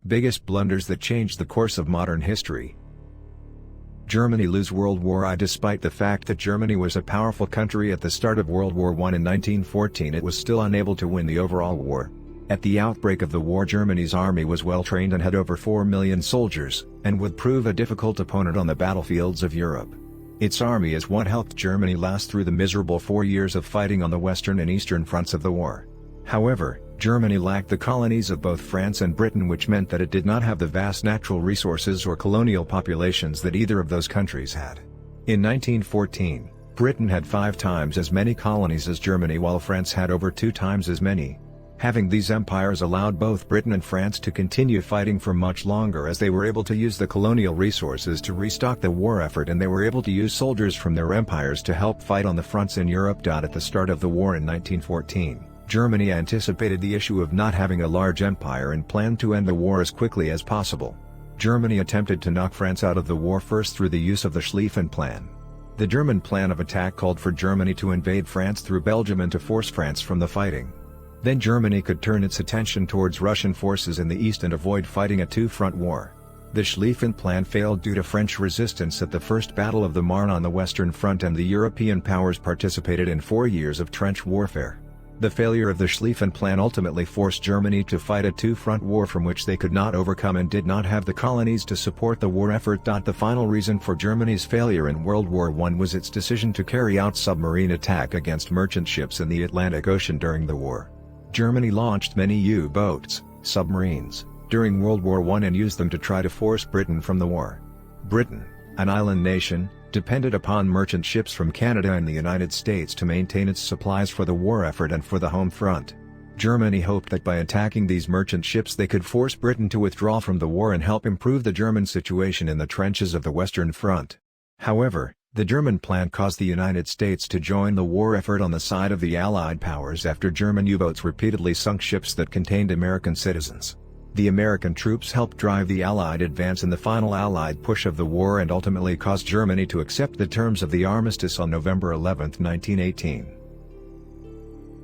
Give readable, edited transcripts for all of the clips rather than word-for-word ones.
Biggest blunders that changed the course of modern history. Germany lose World War I. Despite the fact that Germany was a powerful country at the start of World War I in 1914, it was still unable to win the overall war. At the outbreak of the war, Germany's army was well trained and had over 4 million soldiers, and would prove a difficult opponent on the battlefields of Europe. Its army is what helped Germany last through the miserable 4 years of fighting on the western and eastern fronts of the war. However, Germany lacked the colonies of both France and Britain, which meant that it did not have the vast natural resources or colonial populations that either of those countries had. In 1914, Britain had 5 times as many colonies as Germany, while France had over 2 times as many. Having these empires allowed both Britain and France to continue fighting for much longer, as they were able to use the colonial resources to restock the war effort, and they were able to use soldiers from their empires to help fight on the fronts in Europe. At the start of the war in 1914, Germany anticipated the issue of not having a large empire and planned to end the war as quickly as possible. Germany attempted to knock France out of the war first through the use of the Schlieffen Plan. The German plan of attack called for Germany to invade France through Belgium and to force France from the fighting. Then Germany could turn its attention towards Russian forces in the east and avoid fighting a two-front war. The Schlieffen Plan failed due to French resistance at the First Battle of the Marne on the Western Front, and the European powers participated in 4 years of trench warfare. The failure of the Schlieffen Plan ultimately forced Germany to fight a two-front war from which they could not overcome and did not have the colonies to support the war effort. The final reason for Germany's failure in World War I was its decision to carry out submarine attack against merchant ships in the Atlantic Ocean during the war. Germany launched many U-boats, submarines, during World War I and used them to try to force Britain from the war. Britain, an island nation, depended upon merchant ships from Canada and the United States to maintain its supplies for the war effort and for the home front. Germany hoped that by attacking these merchant ships they could force Britain to withdraw from the war and help improve the German situation in the trenches of the Western Front. However, the German plan caused the United States to join the war effort on the side of the Allied powers after German U-boats repeatedly sunk ships that contained American citizens. The American troops helped drive the Allied advance in the final Allied push of the war and ultimately caused Germany to accept the terms of the armistice on November 11, 1918.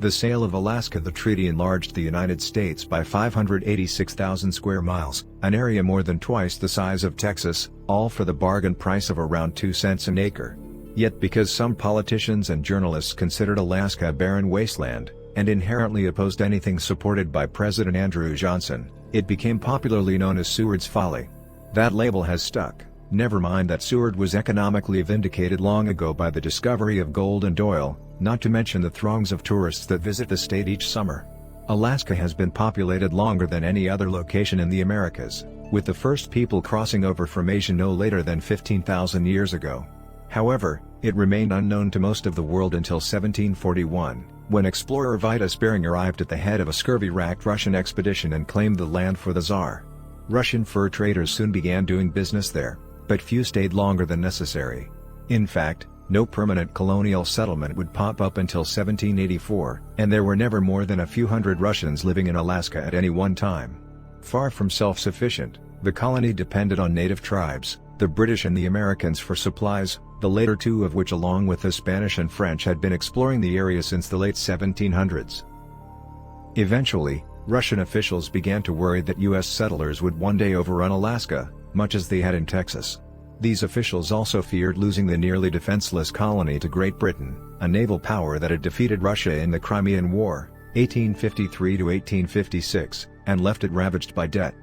The sale of Alaska. The treaty enlarged the United States by 586,000 square miles, an area more than twice the size of Texas, all for the bargain price of around 2 cents an acre. Yet because some politicians and journalists considered Alaska a barren wasteland, and inherently opposed anything supported by President Andrew Johnson, it became popularly known as Seward's Folly. That label has stuck. Never mind that Seward was economically vindicated long ago by the discovery of gold and oil, not to mention the throngs of tourists that visit the state each summer. Alaska has been populated longer than any other location in the Americas, with the first people crossing over from Asia no later than 15,000 years ago. However, it remained unknown to most of the world until 1741, when explorer Vitus Bering arrived at the head of a scurvy-racked Russian expedition and claimed the land for the Tsar. Russian fur traders soon began doing business there, but few stayed longer than necessary. In fact, no permanent colonial settlement would pop up until 1784, and there were never more than a few hundred Russians living in Alaska at any one time. Far from self-sufficient, the colony depended on native tribes, the British and the Americans, for supplies, the later two of which along with the Spanish and French had been exploring the area since the late 1700s. Eventually, Russian officials began to worry that U.S. settlers would one day overrun Alaska, much as they had in Texas. These officials also feared losing the nearly defenseless colony to Great Britain, a naval power that had defeated Russia in the Crimean War, 1853–1856, and left it ravaged by debt.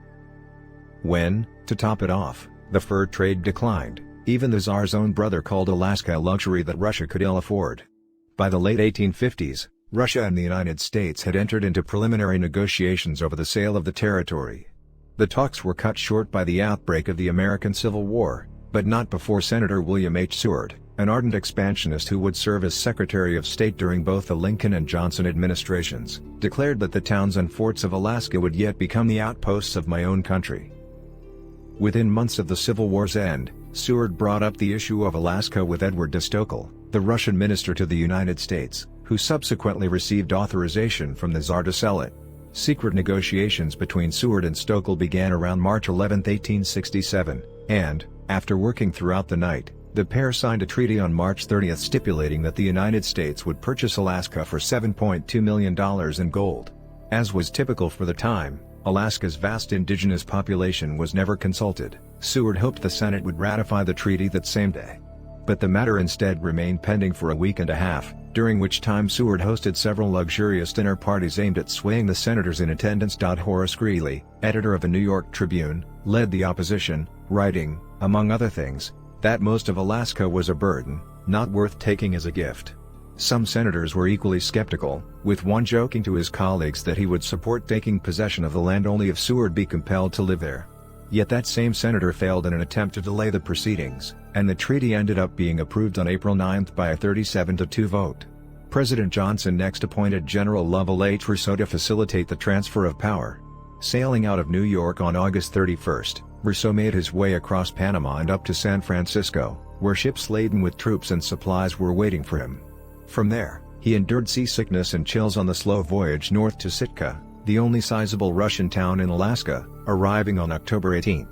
When, to top it off, the fur trade declined, even the Tsar's own brother called Alaska a luxury that Russia could ill afford. By the late 1850s, Russia and the United States had entered into preliminary negotiations over the sale of the territory. The talks were cut short by the outbreak of the American Civil War, but not before Senator William H. Seward, an ardent expansionist who would serve as Secretary of State during both the Lincoln and Johnson administrations, declared that the towns and forts of Alaska would yet become the outposts of my own country. Within months of the Civil War's end, Seward brought up the issue of Alaska with Edward de Stokel, the Russian minister to the United States, who subsequently received authorization from the Tsar to sell it. Secret negotiations between Seward and Stokel began around March 11, 1867, and, after working throughout the night, the pair signed a treaty on March 30 stipulating that the United States would purchase Alaska for $7.2 million in gold. As was typical for the time, Alaska's vast indigenous population was never consulted. Seward hoped the Senate would ratify the treaty that same day. But the matter instead remained pending for a week and a half, during which time Seward hosted several luxurious dinner parties aimed at swaying the senators in attendance. Horace Greeley, editor of the New York Tribune, led the opposition, writing, among other things, that most of Alaska was a burden, not worth taking as a gift. Some senators were equally skeptical, with one joking to his colleagues that he would support taking possession of the land only if Seward be compelled to live there. Yet that same senator failed in an attempt to delay the proceedings, and the treaty ended up being approved on April 9 by a 37-2 vote. President Johnson next appointed General Lovell H. Rousseau to facilitate the transfer of power. Sailing out of New York on August 31, Rousseau made his way across Panama and up to San Francisco, where ships laden with troops and supplies were waiting for him. From there, he endured seasickness and chills on the slow voyage north to Sitka, the only sizable Russian town in Alaska, arriving on October 18.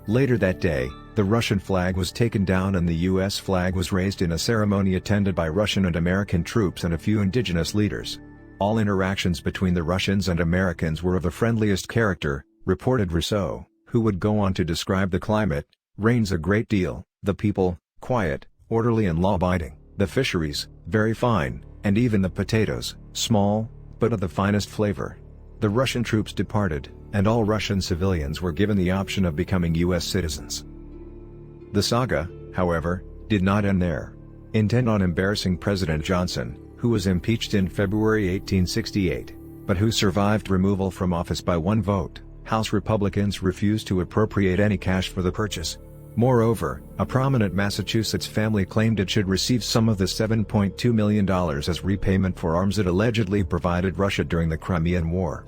Later that day, the Russian flag was taken down and the U.S. flag was raised in a ceremony attended by Russian and American troops and a few indigenous leaders. All interactions between the Russians and Americans were of the friendliest character, reported Rousseau, who would go on to describe the climate: rains a great deal, the people, quiet, orderly and law-abiding, the fisheries, very fine, and even the potatoes, small, but of the finest flavor. The Russian troops departed, and all Russian civilians were given the option of becoming U.S. citizens. The saga, however, did not end there. Intent on embarrassing President Johnson, who was impeached in February 1868, but who survived removal from office by one vote, House Republicans refused to appropriate any cash for the purchase. Moreover, a prominent Massachusetts family claimed it should receive some of the $7.2 million as repayment for arms it allegedly provided Russia during the Crimean War.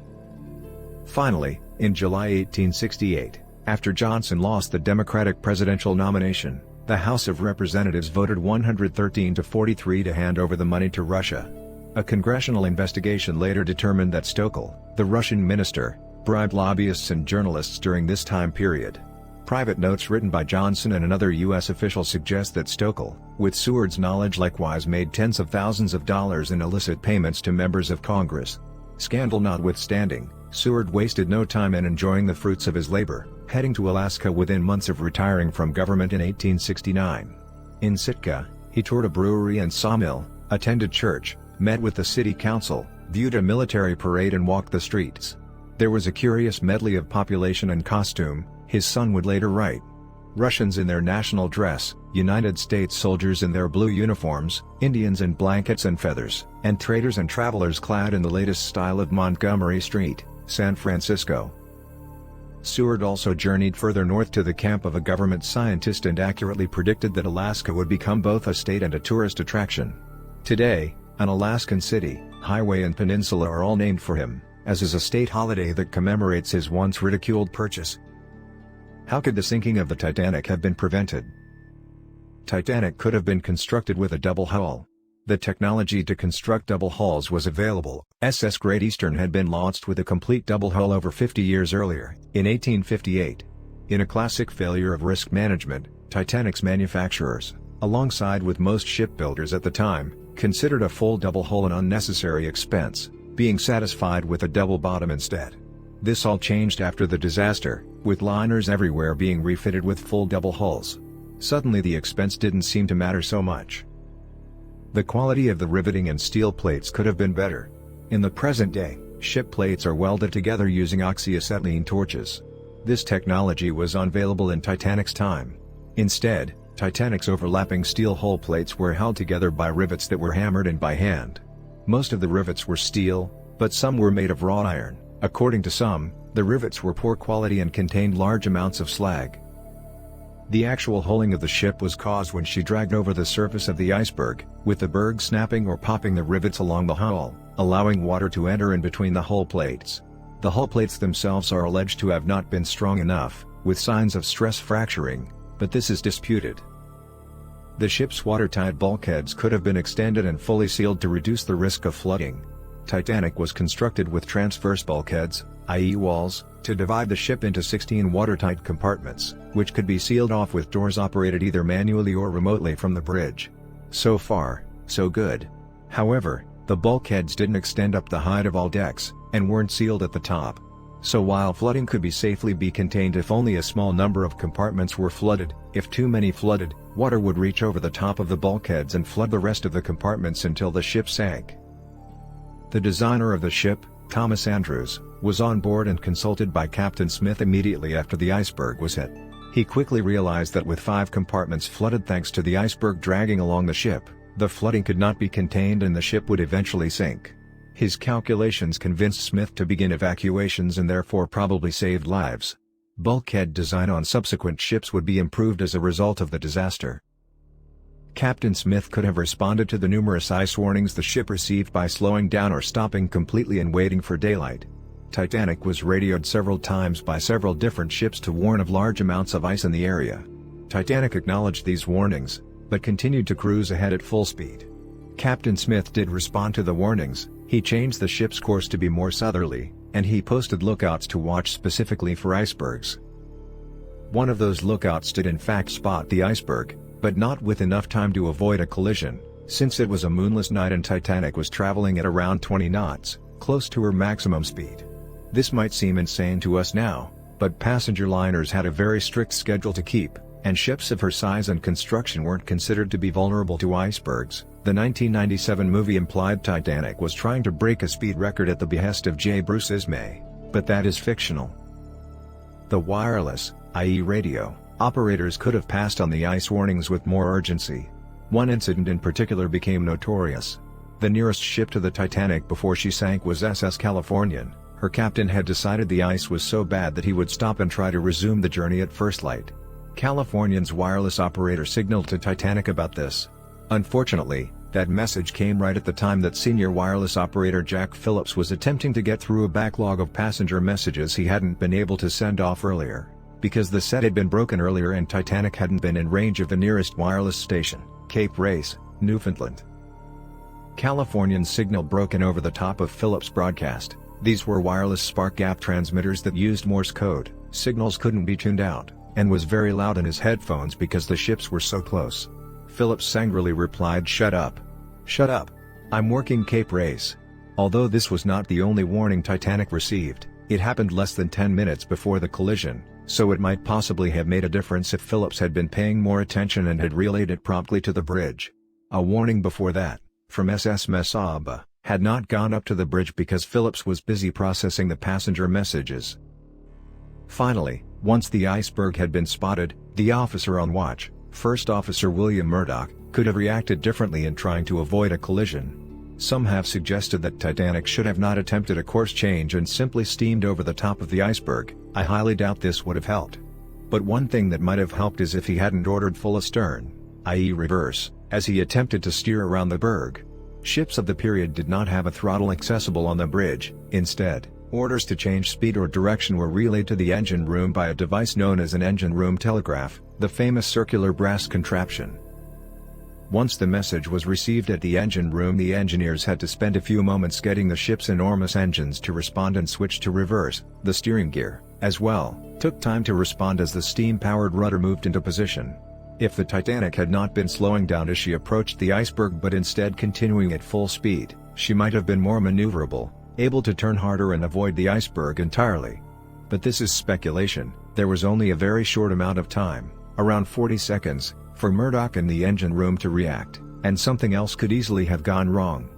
Finally, in July 1868, after Johnson lost the Democratic presidential nomination, the House of Representatives voted 113-43 to hand over the money to Russia. A congressional investigation later determined that Stoeckel, the Russian minister, bribed lobbyists and journalists during this time period. Private notes written by Johnson and another U.S. official suggest that Stoeckel, with Seward's knowledge, likewise made tens of thousands of dollars in illicit payments to members of Congress. Scandal notwithstanding, Seward wasted no time in enjoying the fruits of his labor, heading to Alaska within months of retiring from government in 1869. In Sitka, he toured a brewery and sawmill, attended church, met with the city council, viewed a military parade and walked the streets. There was a curious medley of population and costume, his son would later write. Russians in their national dress, United States soldiers in their blue uniforms, Indians in blankets and feathers, and traders and travelers clad in the latest style of Montgomery Street, San Francisco. Seward also journeyed further north to the camp of a government scientist and accurately predicted that Alaska would become both a state and a tourist attraction. Today, an Alaskan city, highway and peninsula are all named for him, as is a state holiday that commemorates his once ridiculed purchase. How could the sinking of the Titanic have been prevented? Titanic could have been constructed with a double hull. The technology to construct double hulls was available. SS Great Eastern had been launched with a complete double hull over 50 years earlier, in 1858. In a classic failure of risk management, Titanic's manufacturers, alongside with most shipbuilders at the time, considered a full double hull an unnecessary expense, being satisfied with a double bottom instead. This all changed after the disaster, with liners everywhere being refitted with full double hulls. Suddenly the expense didn't seem to matter so much. The quality of the riveting and steel plates could have been better. In the present day, ship plates are welded together using oxyacetylene torches. This technology was unavailable in Titanic's time. Instead, Titanic's overlapping steel hull plates were held together by rivets that were hammered in by hand. Most of the rivets were steel, but some were made of wrought iron. According to some, the rivets were poor quality and contained large amounts of slag. The actual hulling of the ship was caused when she dragged over the surface of the iceberg, with the berg snapping or popping the rivets along the hull, allowing water to enter in between the hull plates. The hull plates themselves are alleged to have not been strong enough, with signs of stress fracturing, but this is disputed. The ship's watertight bulkheads could have been extended and fully sealed to reduce the risk of flooding. Titanic was constructed with transverse bulkheads, i.e. walls, to divide the ship into 16 watertight compartments, which could be sealed off with doors operated either manually or remotely from the bridge. So far, so good. However, the bulkheads didn't extend up the height of all decks, and weren't sealed at the top. So while flooding could be safely contained if only a small number of compartments were flooded, if too many flooded, water would reach over the top of the bulkheads and flood the rest of the compartments until the ship sank. The designer of the ship, Thomas Andrews, was on board and consulted by Captain Smith immediately after the iceberg was hit. He quickly realized that with 5 compartments flooded thanks to the iceberg dragging along the ship, the flooding could not be contained and the ship would eventually sink. His calculations convinced Smith to begin evacuations and therefore probably saved lives. Bulkhead design on subsequent ships would be improved as a result of the disaster. Captain Smith could have responded to the numerous ice warnings the ship received by slowing down or stopping completely and waiting for daylight. Titanic was radioed several times by several different ships to warn of large amounts of ice in the area. Titanic acknowledged these warnings, but continued to cruise ahead at full speed. Captain Smith did respond to the warnings. He changed the ship's course to be more southerly, and he posted lookouts to watch specifically for icebergs. One of those lookouts did in fact spot the iceberg, but not with enough time to avoid a collision, since it was a moonless night and Titanic was traveling at around 20 knots, close to her maximum speed. This might seem insane to us now, but passenger liners had a very strict schedule to keep, and ships of her size and construction weren't considered to be vulnerable to icebergs. The 1997 movie implied Titanic was trying to break a speed record at the behest of J. Bruce Ismay, but that is fictional. The wireless, i.e. radio, operators could have passed on the ice warnings with more urgency. One incident in particular became notorious. The nearest ship to the Titanic before she sank was SS Californian. Her captain had decided the ice was so bad that he would stop and try to resume the journey at first light. Californian's wireless operator signaled to Titanic about this. Unfortunately, that message came right at the time that senior wireless operator Jack Phillips was attempting to get through a backlog of passenger messages he hadn't been able to send off earlier, because the set had been broken earlier and Titanic hadn't been in range of the nearest wireless station, Cape Race, Newfoundland. Californian's signal broken over the top of Phillips' broadcast. These were wireless spark gap transmitters that used Morse code. Signals couldn't be tuned out, and was very loud in his headphones because the ships were so close. Phillips angrily replied, "Shut up. Shut up. I'm working Cape Race." Although this was not the only warning Titanic received, it happened less than 10 minutes before the collision, so it might possibly have made a difference if Phillips had been paying more attention and had relayed it promptly to the bridge. A warning before that, from SS Mesaba, had not gone up to the bridge because Phillips was busy processing the passenger messages. Finally, once the iceberg had been spotted, the officer on watch, First Officer William Murdoch, could have reacted differently in trying to avoid a collision. Some have suggested that Titanic should have not attempted a course change and simply steamed over the top of the iceberg. I highly doubt this would have helped. But one thing that might have helped is if he hadn't ordered full astern, i.e. reverse, as he attempted to steer around the berg. Ships of the period did not have a throttle accessible on the bridge. Instead, orders to change speed or direction were relayed to the engine room by a device known as an engine room telegraph, the famous circular brass contraption. Once the message was received at the engine room, the engineers had to spend a few moments getting the ship's enormous engines to respond and switch to reverse. The steering gear, as well, took time to respond as the steam-powered rudder moved into position. If the Titanic had not been slowing down as she approached the iceberg but instead continuing at full speed, she might have been more maneuverable, able to turn harder and avoid the iceberg entirely. But this is speculation. There was only a very short amount of time, around 40 seconds, for Murdoch and the engine room to react, and something else could easily have gone wrong.